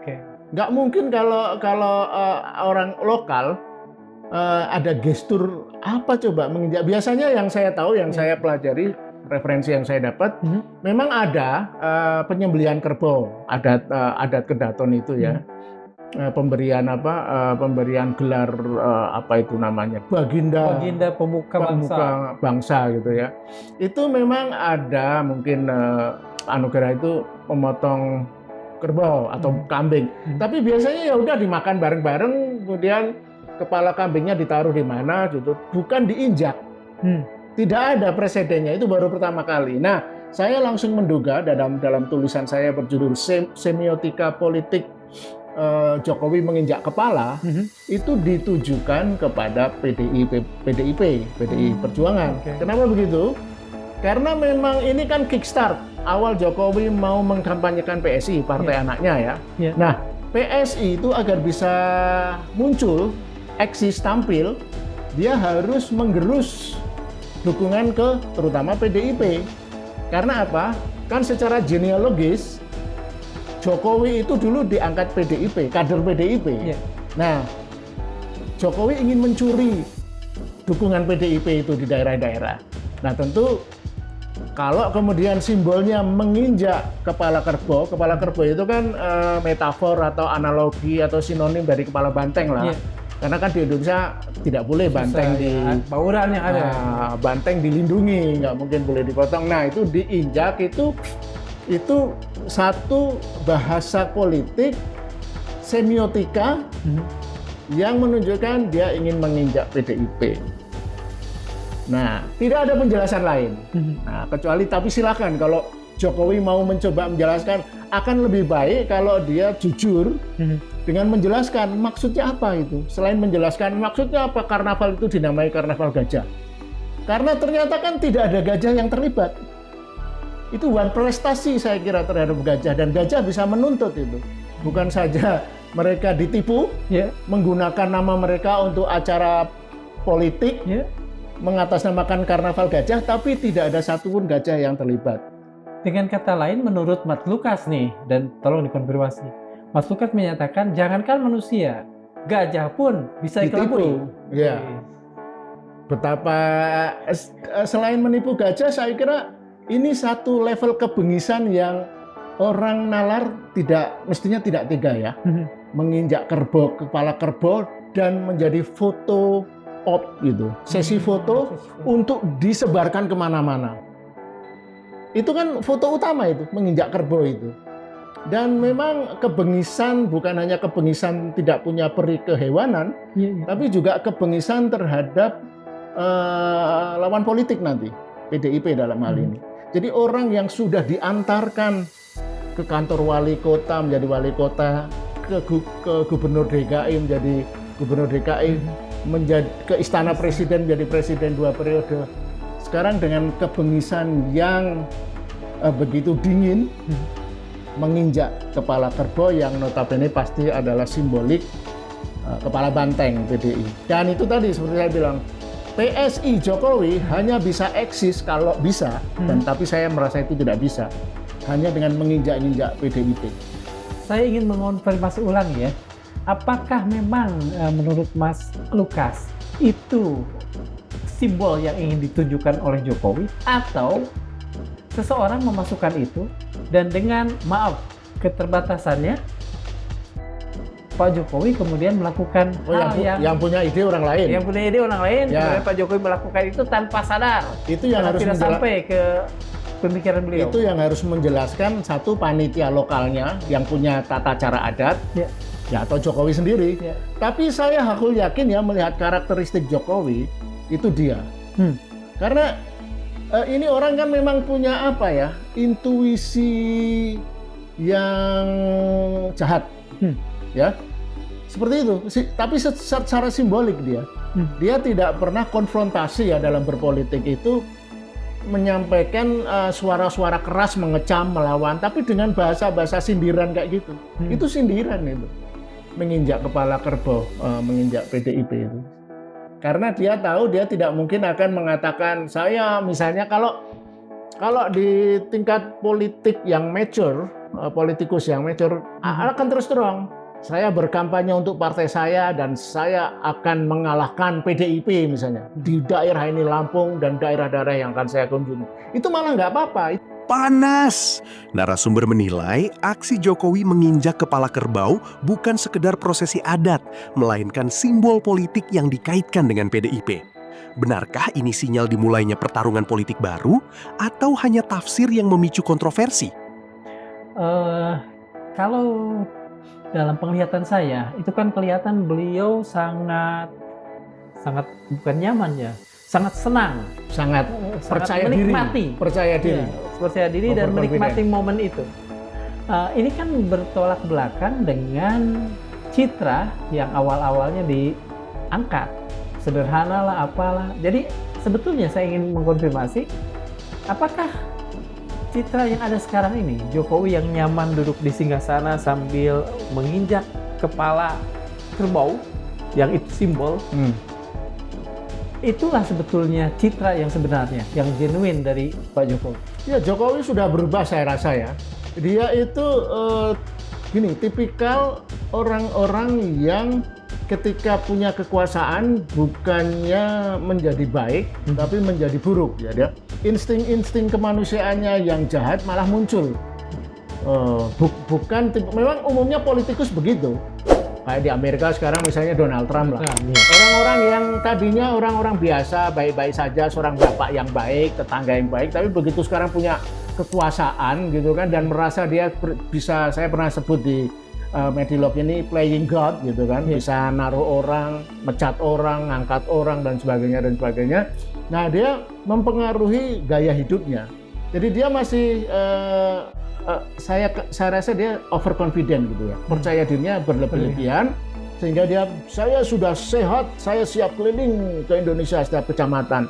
Oke. Nggak mungkin kalau orang lokal ada gestur apa coba menginjak. Biasanya yang saya tahu, yang saya pelajari, referensi yang saya dapat, memang ada penyembelihan kerbau, adat Kedaton itu ya. Pemberian pemberian gelar apa itu namanya, Baginda Pemuka bangsa gitu ya. Itu memang ada mungkin anugerah itu memotong kerbau atau kambing. Tapi biasanya ya udah dimakan bareng-bareng, kemudian kepala kambingnya ditaruh di mana gitu, bukan diinjak. Tidak ada presidennya, itu baru pertama kali. Nah, saya langsung menduga dalam tulisan saya berjudul Semiotika Politik Jokowi menginjak kepala, itu ditujukan kepada PDI Perjuangan. Kenapa begitu? Karena memang ini kan kickstart. Awal Jokowi mau mengkampanyekan PSI, partai anaknya ya. Nah, PSI itu agar bisa muncul, eksis, tampil, dia harus menggerus dukungan ke terutama PDIP. Karena apa? Kan secara genealogis, Jokowi itu dulu diangkat PDIP, kader PDIP. Nah, Jokowi ingin mencuri dukungan PDIP itu di daerah-daerah. Nah, tentu kalau kemudian simbolnya menginjak kepala kerbau itu kan metafor atau analogi atau sinonim dari kepala banteng lah. Karena kan di Indonesia tidak boleh banteng bauran yang ada. Banteng dilindungi, nggak mungkin boleh dipotong. Nah, itu diinjak itu satu bahasa politik semiotika yang menunjukkan dia ingin menginjak PDIP. Nah, tidak ada penjelasan lain. Nah, kecuali tapi silakan kalau Jokowi mau mencoba menjelaskan, akan lebih baik kalau dia jujur dengan menjelaskan maksudnya apa itu. Selain menjelaskan maksudnya apa karnaval itu dinamai karnaval gajah. Karena ternyata kan tidak ada gajah yang terlibat. Itu prestasi saya kira terhadap gajah, dan gajah bisa menuntut itu. Bukan saja mereka ditipu, menggunakan nama mereka untuk acara politik, mengatasnamakan karnaval gajah, tapi tidak ada satupun gajah yang terlibat. Dengan kata lain, menurut Mas Lukas nih, dan tolong dikonfirmasi, Mas Lukas menyatakan jangankan manusia, gajah pun bisa dikelabui. Ya. Betapa selain menipu gajah, saya kira ini satu level kebengisan yang orang nalar mestinya tidak tega ya. Menginjak kerbau, kepala kerbau, dan menjadi foto op gitu, sesi foto untuk disebarkan kemana-mana. Itu kan foto utama itu, menginjak kerbau itu. Dan memang kebengisan bukan hanya kebengisan tidak punya peri kehewanan, tapi juga kebengisan terhadap lawan politik nanti, PDIP dalam hal ini. Jadi orang yang sudah diantarkan ke kantor wali kota menjadi wali kota, ke gubernur DKI menjadi gubernur DKI, menjadi ke istana presiden menjadi presiden 2 periode. Sekarang dengan kebengisan yang begitu dingin, menginjak kepala kerbau yang notabene pasti adalah simbolik kepala banteng PDI. Dan itu tadi seperti saya bilang, PSI Jokowi hanya bisa eksis kalau bisa, dan tapi saya merasa itu tidak bisa, hanya dengan menginjak-injak PDIP. Saya ingin mengonfirmasi ulang ya, apakah memang menurut Mas Lukas itu simbol yang ingin ditunjukkan oleh Jokowi, atau seseorang memasukkan itu dan dengan maaf keterbatasannya Pak Jokowi kemudian melakukan yang punya ide orang lain. Yang punya ide orang lain, kemudian Pak Jokowi melakukan itu tanpa sadar. Itu yang harus tidak sampai ke pemikiran beliau. Itu yang harus menjelaskan satu panitia lokalnya yang punya tata cara adat, ya atau Jokowi sendiri. Tapi saya hakul yakin ya melihat karakteristik Jokowi itu dia. Karena ini orang kan memang punya apa ya, intuisi yang jahat. Ya, seperti itu. Tapi secara simbolik dia tidak pernah konfrontasi ya dalam berpolitik itu, menyampaikan suara-suara keras, mengecam, melawan, tapi dengan bahasa-bahasa sindiran kayak gitu. Itu sindiran itu, menginjak kepala kerbau, menginjak PDIP itu. Karena dia tahu dia tidak mungkin akan mengatakan, saya misalnya kalau di tingkat politik yang mature, politikus yang mature akan terus terang. Saya berkampanye untuk partai saya dan saya akan mengalahkan PDIP misalnya di daerah ini Lampung dan daerah-daerah yang akan saya kunjungi. Itu malah nggak apa-apa. Panas. Narasumber menilai aksi Jokowi menginjak kepala kerbau bukan sekedar prosesi adat, melainkan simbol politik yang dikaitkan dengan PDIP. Benarkah ini sinyal dimulainya pertarungan politik baru atau hanya tafsir yang memicu kontroversi? Kalau dalam penglihatan saya, itu kan kelihatan beliau sangat bukan nyaman ya, sangat senang, sangat percaya menikmati, percaya diri, percaya diri dan menikmati momen itu. Ini kan bertolak belakang dengan citra yang awal-awalnya diangkat, sederhana lah, apalah. Jadi sebetulnya saya ingin mengkonfirmasi, apakah citra yang ada sekarang ini, Jokowi yang nyaman duduk di singgasana sambil menginjak kepala kerbau, yang itu simbol, itulah sebetulnya citra yang sebenarnya, yang genuine dari Pak Jokowi. Ya, Jokowi sudah berubah saya rasa ya. Dia itu gini, tipikal orang-orang yang ketika punya kekuasaan bukannya menjadi baik, tapi menjadi buruk. Ya, dia insting-insting kemanusiaannya yang jahat malah muncul. Bukan, memang umumnya politikus begitu. Kayak di Amerika sekarang misalnya Donald Trump lah. Orang-orang yang tadinya orang-orang biasa, baik-baik saja, seorang bapak yang baik, tetangga yang baik, tapi begitu sekarang punya kekuasaan gitu kan, dan merasa dia bisa, saya pernah sebut di Medilog ini playing God gitu kan, bisa naruh orang, mecat orang, ngangkat orang dan sebagainya. Nah, dia mempengaruhi gaya hidupnya. Jadi dia masih saya rasa dia overconfident gitu ya, percaya dirinya berlebihan, sehingga saya sudah sehat, saya siap keliling ke Indonesia setiap kecamatan.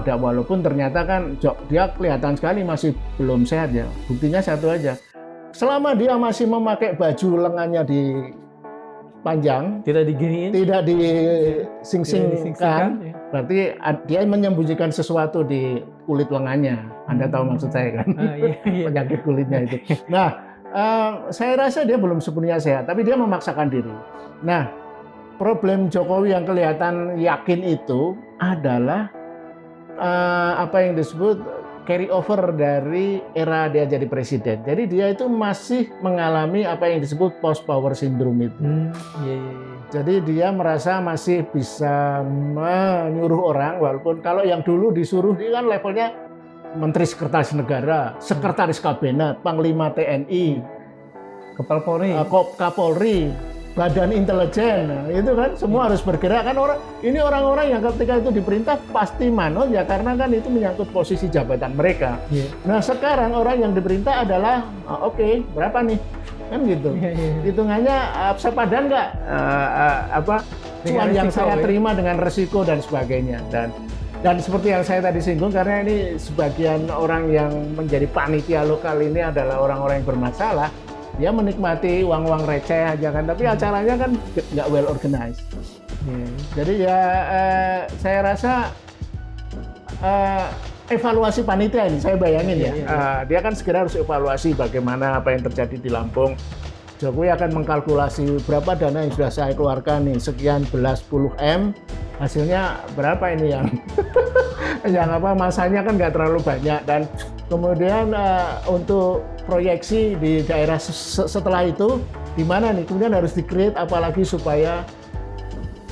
Walaupun ternyata kan dia kelihatan sekali masih belum sehat ya. Buktinya satu aja. Selama dia masih memakai baju lengannya panjang, tidak diginiin, tidak dising-singkan, ya. Berarti dia menyembunyikan sesuatu di kulit lengannya. Anda tahu maksud saya kan? Iya. Penyakit kulitnya itu. Nah, saya rasa dia belum sepenuhnya sehat, tapi dia memaksakan diri. Nah, problem Jokowi yang kelihatan yakin itu adalah apa yang disebut carry over dari era dia jadi presiden. Jadi dia itu masih mengalami apa yang disebut post power syndrome itu. Jadi dia merasa masih bisa menyuruh orang, walaupun kalau yang dulu disuruh dia kan levelnya Menteri Sekretaris Negara, Sekretaris Kabinet, Panglima TNI, Kepala Polri, Kapolri, Badan Intelijen, nah, itu kan semua harus bergerak kan, orang-orang yang ketika itu diperintah pasti manut ya, karena kan itu menyangkut posisi jabatan mereka. Nah, sekarang orang yang diperintah adalah oke, berapa nih kan gitu, hitungannya sepadan nggak cuan yang saya terima dengan resiko dan sebagainya, dan seperti yang saya tadi singgung, karena ini sebagian orang yang menjadi panitia lokal ini adalah orang-orang yang bermasalah. Dia menikmati uang-uang receh aja kan, tapi acaranya kan nggak well organized. Jadi ya saya rasa evaluasi panitia ini, saya bayangin dia kan segera harus evaluasi bagaimana apa yang terjadi di Lampung. Jokowi akan mengkalkulasi berapa dana yang sudah saya keluarkan nih, sekian belas puluh M, hasilnya berapa ini yang masanya kan nggak terlalu banyak, dan kemudian untuk proyeksi di daerah setelah itu di mana nih, kemudian harus di-create apalagi supaya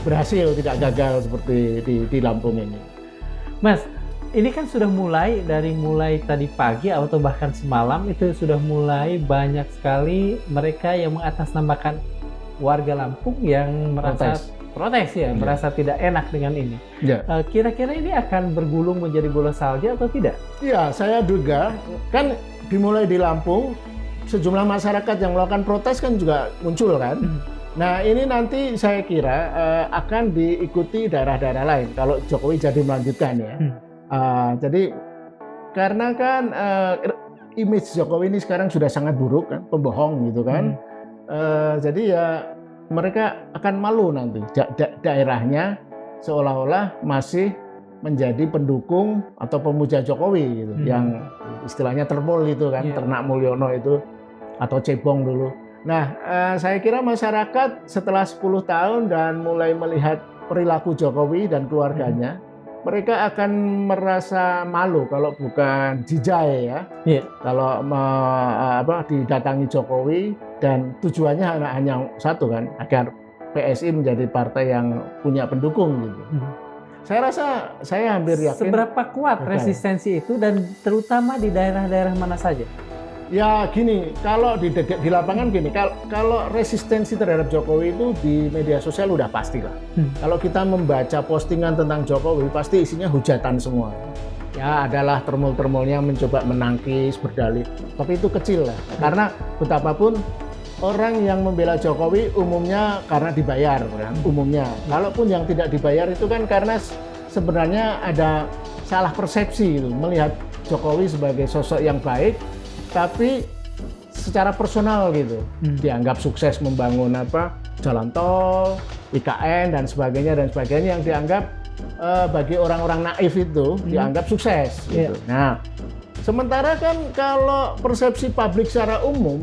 berhasil, tidak gagal seperti di Lampung ini. Mas, ini kan sudah mulai tadi pagi atau bahkan semalam itu sudah mulai banyak sekali mereka yang mengatasnamakan warga Lampung yang merasa protes ya, merasa tidak enak dengan ini. Kira-kira ini akan bergulung menjadi bola salju atau tidak? Iya, saya duga kan dimulai di Lampung, sejumlah masyarakat yang melakukan protes kan juga muncul kan. Nah, ini nanti saya kira akan diikuti daerah-daerah lain kalau Jokowi jadi melanjutkan ya. Jadi karena kan image Jokowi ini sekarang sudah sangat buruk kan, pembohong gitu kan. Jadi ya mereka akan malu nanti daerahnya seolah-olah masih menjadi pendukung atau pemuja Jokowi gitu, yang istilahnya termul itu kan, Ternak Mulyono itu atau cebong dulu. Nah, saya kira masyarakat setelah 10 tahun dan mulai melihat perilaku Jokowi dan keluarganya, mereka akan merasa malu kalau bukan jijai ya. Kalau didatangi Jokowi dan tujuannya hanya satu kan, agar PSI menjadi partai yang punya pendukung gitu. Saya rasa saya hampir yakin. Seberapa kuat resistensi itu dan terutama di daerah-daerah mana saja? Ya gini, kalau di lapangan gini, kalau resistensi terhadap Jokowi itu di media sosial udah pastilah. Kalau kita membaca postingan tentang Jokowi, pasti isinya hujatan semua. Ya adalah termul-termulnya mencoba menangkis, berdalih. Tapi itu kecil lah, karena betapapun orang yang membela Jokowi umumnya karena dibayar, kan? Umumnya. Kalaupun yang tidak dibayar itu kan karena sebenarnya ada salah persepsi gitu, melihat Jokowi sebagai sosok yang baik, tapi secara personal gitu, dianggap sukses membangun jalan tol, IKN dan sebagainya yang dianggap bagi orang-orang naif itu dianggap sukses. Gitu. Nah, sementara kan kalau persepsi publik secara umum,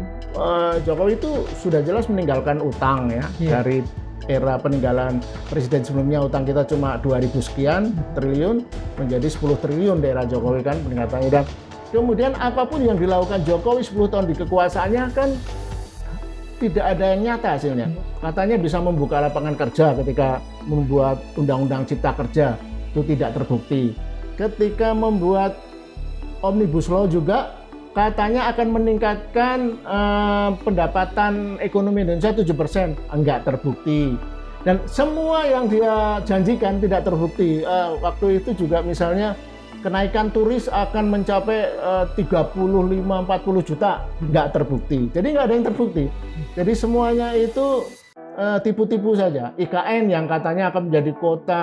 Jokowi itu sudah jelas meninggalkan utang ya. Dari era peninggalan presiden sebelumnya utang kita cuma 2.000 sekian triliun menjadi 10 triliun di era Jokowi kan peningkatannya. Dan kemudian apapun yang dilakukan Jokowi 10 tahun di kekuasaannya kan tidak ada yang nyata hasilnya. Katanya bisa membuka lapangan kerja ketika membuat undang-undang cipta kerja, itu tidak terbukti. Ketika membuat Omnibus Law juga katanya akan meningkatkan pendapatan ekonomi Indonesia 7%, enggak terbukti. Dan semua yang dia janjikan tidak terbukti. Waktu itu juga misalnya kenaikan turis akan mencapai 35-40 juta, nggak terbukti. Jadi nggak ada yang terbukti. Jadi semuanya itu tipu-tipu saja. IKN yang katanya akan menjadi kota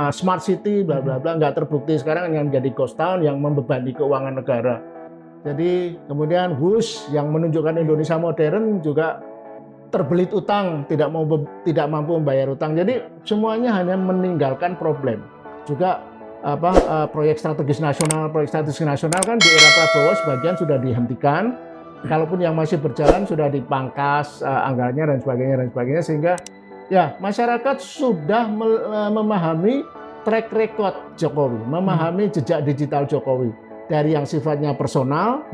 smart city, bla bla bla, nggak terbukti. Sekarang yang menjadi ghost town yang membebani keuangan negara. Jadi kemudian WUS yang menunjukkan Indonesia modern juga terbelit utang, tidak mampu membayar utang. Jadi semuanya hanya meninggalkan problem. Juga proyek strategis nasional kan di era Prabowo sebagian sudah dihentikan, kalaupun yang masih berjalan sudah dipangkas anggarannya dan sebagainya, sehingga ya masyarakat sudah memahami track record Jokowi, memahami jejak digital Jokowi dari yang sifatnya personal,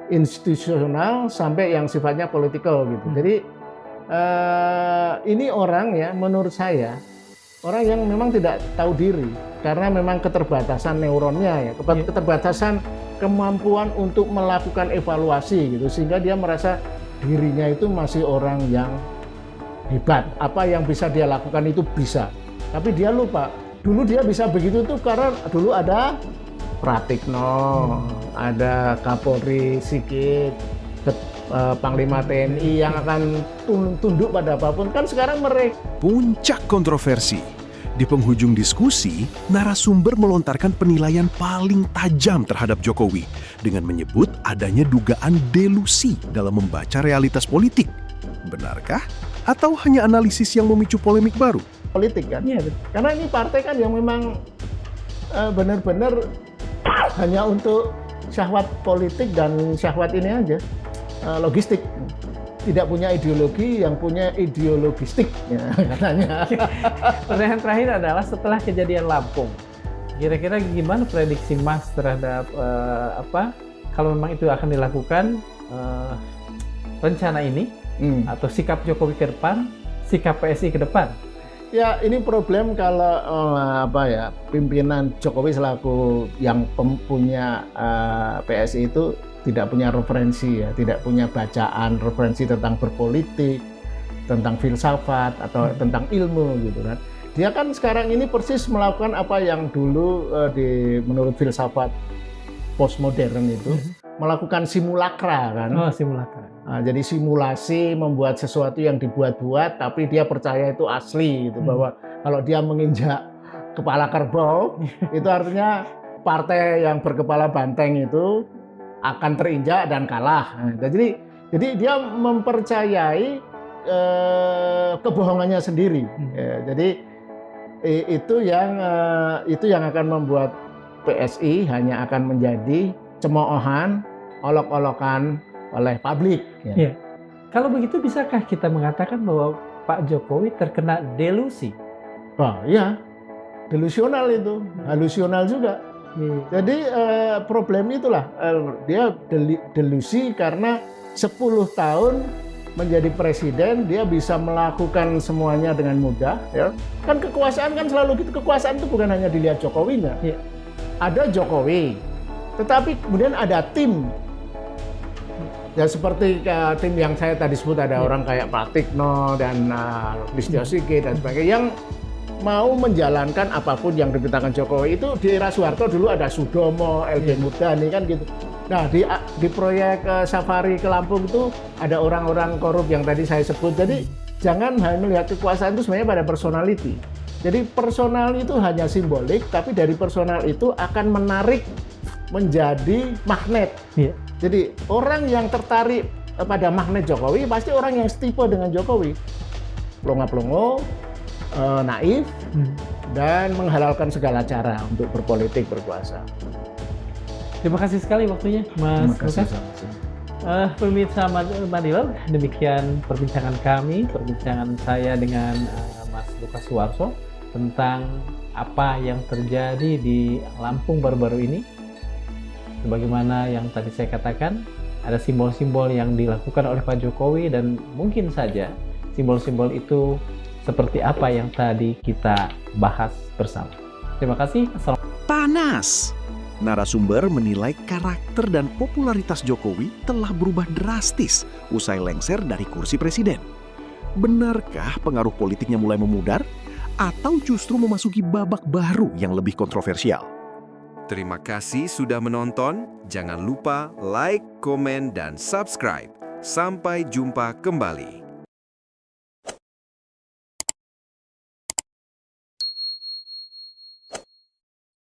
institusional sampai yang sifatnya politikal gitu. Jadi ini orang ya menurut saya orang yang memang tidak tahu diri karena memang keterbatasan neuronnya ya, keterbatasan kemampuan untuk melakukan evaluasi gitu, sehingga dia merasa dirinya itu masih orang yang hebat, apa yang bisa dia lakukan itu bisa, tapi dia lupa dulu dia bisa begitu tuh karena dulu ada Pratikno, ada Kapolri Sigit, Panglima TNI yang akan tunduk pada apapun. Kan sekarang mereka. Puncak kontroversi. Di penghujung diskusi, narasumber melontarkan penilaian paling tajam terhadap Jokowi dengan menyebut adanya dugaan delusi dalam membaca realitas politik. Benarkah? Atau hanya analisis yang memicu polemik baru? Politik kan? Iya, karena ini partai kan yang memang benar-benar hanya untuk syahwat politik dan syahwat ini aja, logistik. Tidak punya ideologi, yang punya ideologistik ya, katanya. Pertanyaan terakhir adalah setelah kejadian Lampung, kira-kira gimana prediksi Mas terhadap kalau memang itu akan dilakukan rencana ini atau sikap Jokowi ke depan, sikap PSI ke depan? Ya ini problem kalau pimpinan Jokowi selaku yang punya PSI itu tidak punya referensi ya, tidak punya bacaan referensi tentang berpolitik, tentang filsafat atau tentang ilmu gitu kan. Dia kan sekarang ini persis melakukan apa yang dulu menurut filsafat postmodern itu melakukan simulakra kan. Oh, simulakra. Nah, jadi simulasi membuat sesuatu yang dibuat-buat tapi dia percaya itu asli gitu, bahwa kalau dia menginjak kepala kerbau itu artinya partai yang berkepala banteng itu akan terinjak dan kalah. Nah, jadi dia mempercayai kebohongannya sendiri. Ya, jadi itu yang akan membuat PSI hanya akan menjadi cemoohan, olok-olokan oleh publik. Iya. Kalau begitu bisakah kita mengatakan bahwa Pak Jokowi terkena delusi? Oh iya, delusional itu, halusional juga. Iya. Jadi problem itulah, dia delusi karena 10 tahun menjadi presiden, dia bisa melakukan semuanya dengan mudah. Ya. Kan kekuasaan kan selalu gitu, kekuasaan itu bukan hanya dilihat Jokowinya. Iya. Ada Jokowi, tetapi kemudian ada tim. Ya seperti tim yang saya tadi sebut, ada orang kayak Pak Tikno dan Listio Sigit dan sebagainya yang mau menjalankan apapun yang diperintahkan Jokowi. Itu di era Soeharto dulu ada Sudomo, LB Murdani kan gitu. Nah di proyek Safari ke Lampung itu ada orang-orang korup yang tadi saya sebut. Jadi jangan hanya melihat kekuasaan itu sebenarnya pada personality. Jadi personal itu hanya simbolik, tapi dari personal itu akan menarik menjadi magnet. Iya. Jadi orang yang tertarik pada magnet Jokowi pasti orang yang setipe dengan Jokowi. Plongo-plongo, naif, dan menghalalkan segala cara untuk berpolitik, berkuasa. Terima kasih sekali waktunya, Mas Lukas. Pemirsa Madilog, demikian perbincangan kami, perbincangan saya dengan Mas Lukas Suwarso tentang apa yang terjadi di Lampung baru-baru ini. Sebagaimana yang tadi saya katakan, ada simbol-simbol yang dilakukan oleh Pak Jokowi dan mungkin saja simbol-simbol itu seperti apa yang tadi kita bahas bersama. Terima kasih. Panas. Narasumber menilai karakter dan popularitas Jokowi telah berubah drastis usai lengser dari kursi presiden. Benarkah pengaruh politiknya mulai memudar? Atau justru memasuki babak baru yang lebih kontroversial? Terima kasih sudah menonton. Jangan lupa like, komen, dan subscribe. Sampai jumpa kembali.